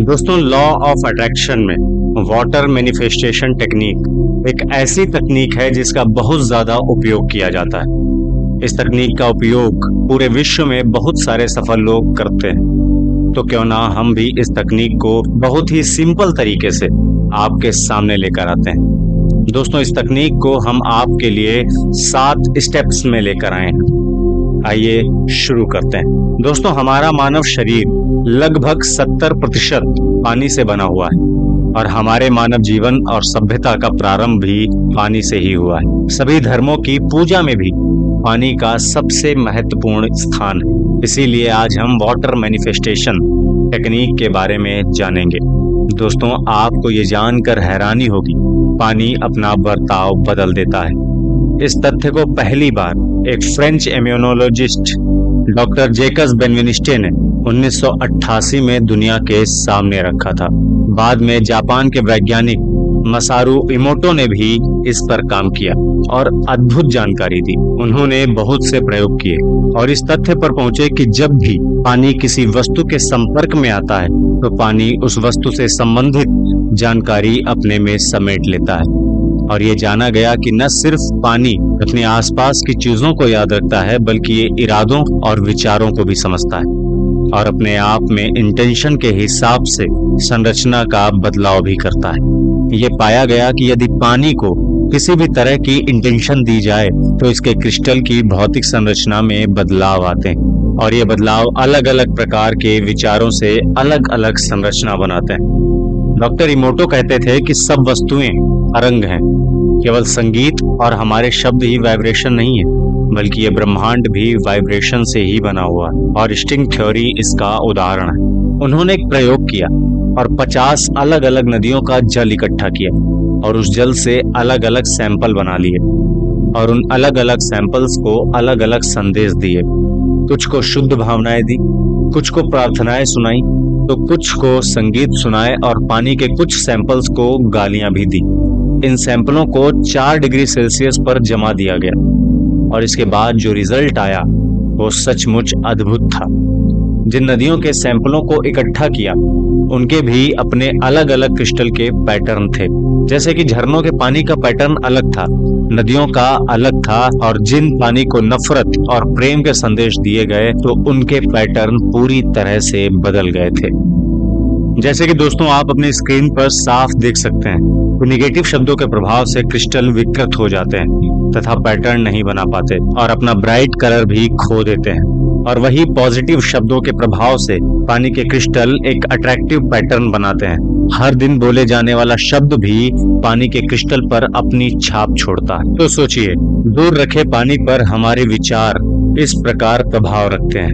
दोस्तों, law of attraction में water manifestation technique एक ऐसी तकनीक है जिसका बहुत ज्यादा उपयोग किया जाता है। इस तकनीक का उपयोग पूरे विश्व में बहुत सारे सफल लोग करते हैं। तो क्यों ना हम भी इस तकनीक को बहुत ही सिंपल तरीके से आपके सामने लेकर आते हैं। दोस्तों, इस तकनीक को हम आपके लिए 7 स्टेप्स में लेकर आए हैं। आइए शुरू करते हैं। दोस्तों, हमारा मानव शरीर लगभग 70% पानी से बना हुआ है और हमारे मानव जीवन और सभ्यता का प्रारंभ भी पानी से ही हुआ है। सभी धर्मों की पूजा में भी पानी का सबसे महत्वपूर्ण स्थान है। इसीलिए आज हम वाटर मैनिफेस्टेशन टेक्निक के बारे में जानेंगे। दोस्तों, आपको ये जानकर हैरानी होगी, पानी अपना बर्ताव बदल देता है। इस तथ्य को पहली बार एक फ्रेंच इम्यूनोलॉजिस्ट डॉक्टर जैकस बेनवेनिस्टे ने 1988 में दुनिया के सामने रखा था। बाद में जापान के वैज्ञानिक मसारू इमोटो ने भी इस पर काम किया और अद्भुत जानकारी दी। उन्होंने बहुत से प्रयोग किए और इस तथ्य पर पहुंचे कि जब भी पानी किसी वस्तु के संपर्क में आता है तो पानी उस वस्तु से संबंधित जानकारी अपने में समेट लेता है। और ये जाना गया कि न सिर्फ पानी अपने आसपास की चीजों को याद रखता है, बल्कि ये इरादों और विचारों को भी समझता है और अपने आप में इंटेंशन के हिसाब से संरचना का बदलाव भी करता है। ये पाया गया कि यदि पानी को किसी भी तरह की इंटेंशन दी जाए तो इसके क्रिस्टल की भौतिक संरचना में बदलाव आते हैं और ये बदलाव अलग अलग प्रकार के विचारों से अलग अलग संरचना बनाते हैं। डॉक्टर इमोटो कहते थे कि सब वस्तुएं तरंग हैं। केवल संगीत और हमारे शब्द ही वाइब्रेशन नहीं है, बल्कि ये ब्रह्मांड भी वाइब्रेशन से ही बना हुआ है और स्ट्रिंग थ्योरी इसका उदाहरण है। उन्होंने एक प्रयोग किया और 50 अलग अलग नदियों का जल इकट्ठा किया और उस जल से अलग अलग सैंपल बना लिए और उन अलग अलग सैंपल्स को अलग अलग संदेश दिए। कुछ को शुद्ध भावनाएं दी, कुछ को प्रार्थनाएं सुनाई, तो कुछ को संगीत सुनाए और पानी के कुछ सैंपल्स को गालियां भी दी। इन सैंपलों को 4 डिग्री सेल्सियस पर जमा दिया गया और इसके बाद जो रिजल्ट आया वो सचमुच अद्भुत था। जिन नदियों के सैंपलों को इकट्ठा किया उनके भी अपने अलग अलग क्रिस्टल के पैटर्न थे। जैसे कि झरनों के पानी का पैटर्न अलग था, नदियों का अलग था, और जिन पानी को नफरत और प्रेम के संदेश दिए गए तो उनके पैटर्न पूरी तरह से बदल गए थे। जैसे कि दोस्तों आप अपनी स्क्रीन पर साफ देख सकते हैं, तो निगेटिव शब्दों के प्रभाव से क्रिस्टल विकृत हो जाते हैं तथा पैटर्न नहीं बना पाते और अपना ब्राइट कलर भी खो देते हैं। और वही पॉजिटिव शब्दों के प्रभाव से पानी के क्रिस्टल एक अट्रैक्टिव पैटर्न बनाते हैं। हर दिन बोले जाने वाला शब्द भी पानी के क्रिस्टल पर अपनी छाप छोड़ता है। तो सोचिए, दूर रखे पानी पर हमारे विचार इस प्रकार प्रभाव रखते हैं,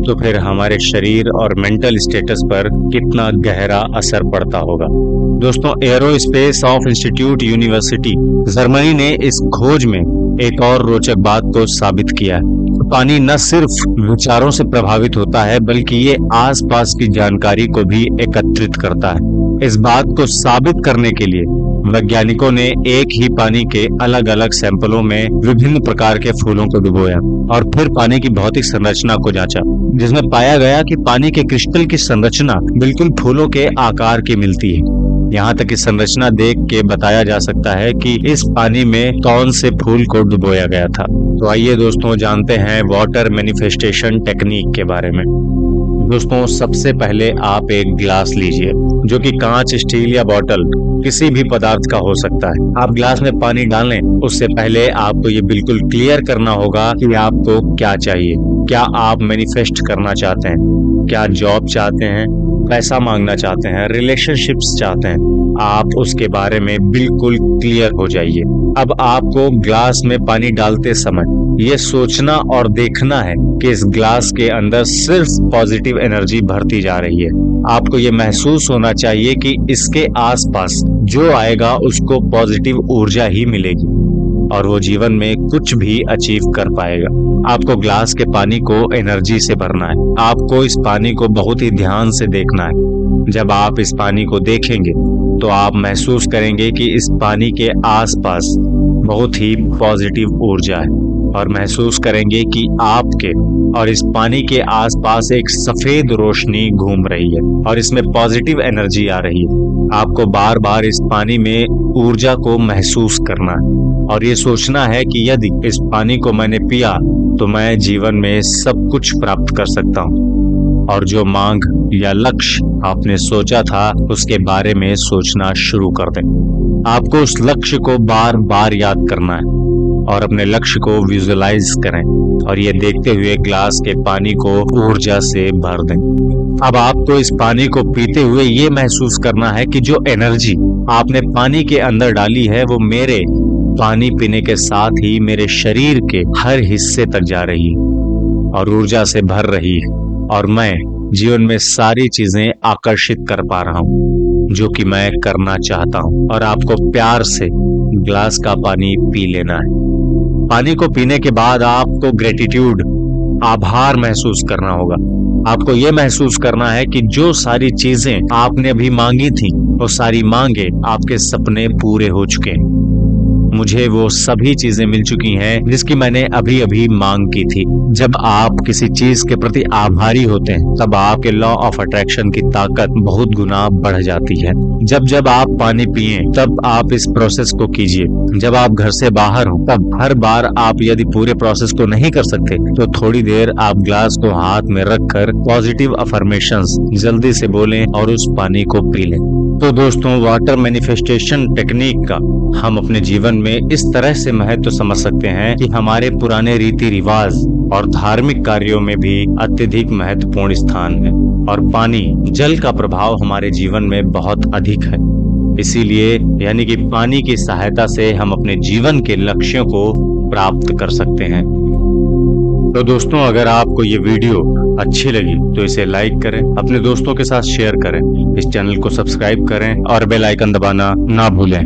तो फिर हमारे शरीर और मेंटल स्टेटस पर कितना गहरा असर पड़ता होगा। दोस्तों, aerospace of institute university Germany ने इस खोज में एक और रोचक बात को साबित किया है। पानी न सिर्फ विचारों से प्रभावित होता है, बल्कि ये आसपास की जानकारी को भी एकत्रित करता है। इस बात को साबित करने के लिए वैज्ञानिकों ने एक ही पानी के अलग अलग सैंपलों में विभिन्न प्रकार के फूलों को डुबोया और फिर पानी की भौतिक संरचना को जांचा, जिसमें पाया गया कि पानी के क्रिस्टल की संरचना बिल्कुल फूलों के आकार की मिलती है। यहाँ तक कि संरचना देख के बताया जा सकता है कि इस पानी में कौन से फूल को डुबोया गया था। तो आइए दोस्तों जानते हैं वाटर मैनिफेस्टेशन टेक्निक के बारे में। दोस्तों, सबसे पहले आप एक गिलास लीजिए, जो कि कांच, स्टील या बॉटल किसी भी पदार्थ का हो सकता है। आप गिलास में पानी डालें उससे पहले आपको ये बिल्कुल क्लियर करना होगा कि आपको क्या चाहिए। क्या आप मैनिफेस्ट करना चाहते हैं? क्या जॉब चाहते हैं? पैसा मांगना चाहते हैं? रिलेशनशिप्स चाहते हैं? आप उसके बारे में बिल्कुल क्लियर हो जाइए। अब आपको ग्लास में पानी डालते समय ये सोचना और देखना है कि इस ग्लास के अंदर सिर्फ पॉजिटिव एनर्जी भरती जा रही है। आपको ये महसूस होना चाहिए कि इसके आसपास जो आएगा उसको पॉजिटिव ऊर्जा ही मिलेगी और वो जीवन में कुछ भी अचीव कर पाएगा। आपको ग्लास के पानी को एनर्जी से भरना है। आपको इस पानी को बहुत ही ध्यान से देखना है। जब आप इस पानी को देखेंगे तो आप महसूस करेंगे कि इस पानी के आसपास बहुत ही पॉजिटिव ऊर्जा है। और महसूस करेंगे कि आपके और इस पानी के आसपास एक सफेद रोशनी घूम रही है और इसमें पॉजिटिव एनर्जी आ रही है। आपको बार बार इस पानी में ऊर्जा को महसूस करना है और ये सोचना है कि यदि इस पानी को मैंने पिया तो मैं जीवन में सब कुछ प्राप्त कर सकता हूँ। और जो मांग या लक्ष्य आपने सोचा था उसके बारे में सोचना शुरू कर दें। आपको उस लक्ष्य को बार बार याद करना है और अपने लक्ष्य को विजुअलाइज करें और ये देखते हुए ग्लास के पानी को ऊर्जा से भर दें। अब आपको इस पानी को पीते हुए ये महसूस करना है कि जो एनर्जी आपने पानी के अंदर डाली है वो मेरे पानी पीने के साथ ही मेरे शरीर के हर हिस्से तक जा रही है और ऊर्जा से भर रही है और मैं जीवन में सारी चीजें आकर्षित कर पा रहा हूँ जो कि मैं करना चाहता हूँ। और आपको प्यार से ग्लास का पानी पी लेना है। पानी को पीने के बाद आपको ग्रेटिट्यूड, आभार महसूस करना होगा। आपको यह महसूस करना है कि जो सारी चीजें आपने अभी मांगी थी वो सारी मांगे आपके सपने पूरे हो चुके हैं। मुझे वो सभी चीजें मिल चुकी हैं जिसकी मैंने अभी अभी मांग की थी। जब आप किसी चीज के प्रति आभारी होते हैं तब आपके लॉ ऑफ अट्रैक्शन की ताकत बहुत गुना बढ़ जाती है। जब जब आप पानी पिए तब आप इस प्रोसेस को कीजिए। जब आप घर से बाहर हो तब हर बार आप यदि पूरे प्रोसेस को नहीं कर सकते तो थोड़ी देर आप ग्लास को हाथ में रखकर पॉजिटिव अफर्मेशंस जल्दी से बोलें और उस पानी को पी लें। तो दोस्तों, वाटर मैनिफेस्टेशन टेक्निक का हम अपने जीवन में इस तरह से महत्व समझ सकते हैं कि हमारे पुराने रीति रिवाज और धार्मिक कार्यों में भी अत्यधिक महत्वपूर्ण स्थान है और पानी, जल का प्रभाव हमारे जीवन में बहुत अधिक है। इसीलिए यानी कि पानी की सहायता से हम अपने जीवन के लक्ष्यों को प्राप्त कर सकते हैं। तो दोस्तों, अगर आपको ये वीडियो अच्छी लगी तो इसे लाइक करें, अपने दोस्तों के साथ शेयर करें, इस चैनल को सब्सक्राइब करें और बेल आइकन दबाना ना भूलें।